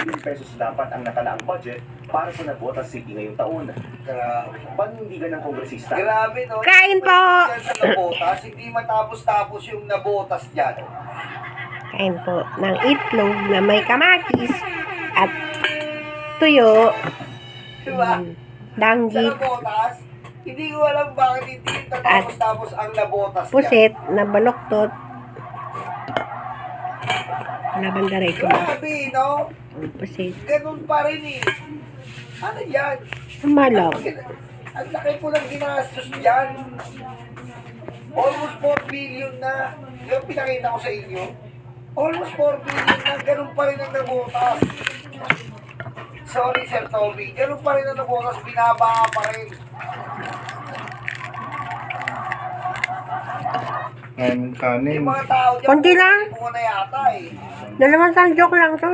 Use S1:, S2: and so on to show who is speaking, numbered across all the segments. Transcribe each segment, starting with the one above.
S1: billion pesos dapat ang nakalaang budget para sa Navotas City ngayong taon. Panindigan ng kongresista.
S2: Grabe, no?
S3: Kain po!
S2: Sa Navotas, hindi matapos-tapos yung Navotas dyan.
S3: Kain po ng itlog na may kamatis at tuyo.
S2: Diba? Sa
S3: Danggit,
S2: Navotas, hindi ko alam bakit hindi tatapos-tapos ang Navotas dyan.
S3: pusit na baloktot. Labandaray ko ba?
S2: Grabe, no?
S3: Pusit.
S2: Ganun pa rin eh. Ano yan?
S3: Malaw.
S2: Ang laki po ng ginastos dyan. Almost 4 billion na. Yung pinakita ko sa inyo. Almost 4 billion na. Ganun pa rin ang Navotas. Sorry, Sir Tommy. Ganun pa rin ang Navotas. Binaba pa rin.
S4: Ngayon kanin.
S2: Yung mga tao dyan,
S3: Konti lang.
S2: bunga na yata eh.
S3: Dalawang joke lang to.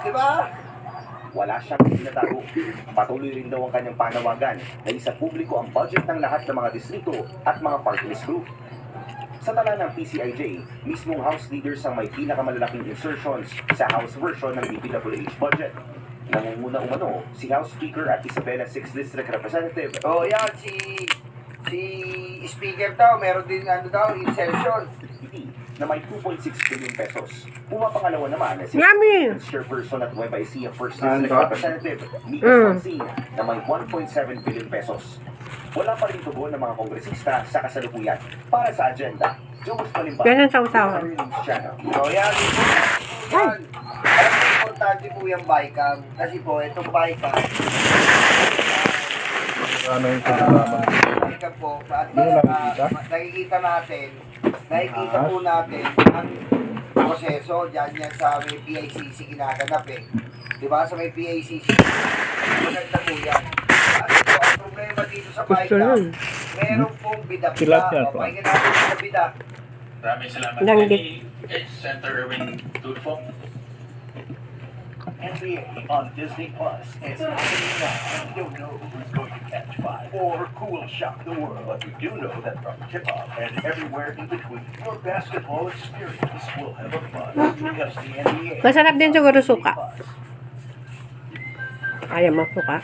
S2: Diba?
S1: Wala siyang tinatago. Patuloy rin daw ang kanyang panawagan na isa publiko ang budget ng lahat ng mga distrito at mga party list group. Sa tala ng PCIJ, mismong House leaders ang may pinakamalalaking insertions sa House version ng DPWH budget. Nangunguna umano si House Speaker at Isabela 6th District Representative.
S2: Oh, yan. Si Speaker daw, meron din ano daw, insertion.
S1: Na may 2.6 billion pesos. Pumapangalawa naman si
S3: Yummy!
S1: Chairperson at Nueva Ecija First
S4: Ano
S1: District
S4: ba?
S1: Representative Mika Francine na may 1.7 billion pesos. Wala pa rin tugon ng mga kongresista sa kasalukuyan para sa agenda. Jones Malimba,
S3: Ganun sa usawa.
S1: News Channel.
S2: So, yan. Yan. Mas importante po yung bycam. Kasi po, itong bycam,
S4: Ano yung pinalaman?
S2: bycam po, at
S4: Hindi mo nakikita?
S2: nakikita po natin ang proseso. Diyan yan sa may PICC ginaganap eh. Diba? Sa may PICC, maganda po yan. At po, ang problema dito sa bycam, meron pong bida-bida.
S4: Kilat yan,
S2: O, pakinggan natin yung bida-bida.
S5: Maraming salamat.
S3: Danggit.
S5: Senator Erwin Tulfo.
S6: NBA on Disney Plus. It's happening now. You don't know who's going to catch fire or who will shock the world, but you do know that from tip-off and everywhere in between, your basketball experience will have a buzz because the NBA.
S3: Masarap din siguro suka.
S6: Buzz.
S3: Ayaw mo suka.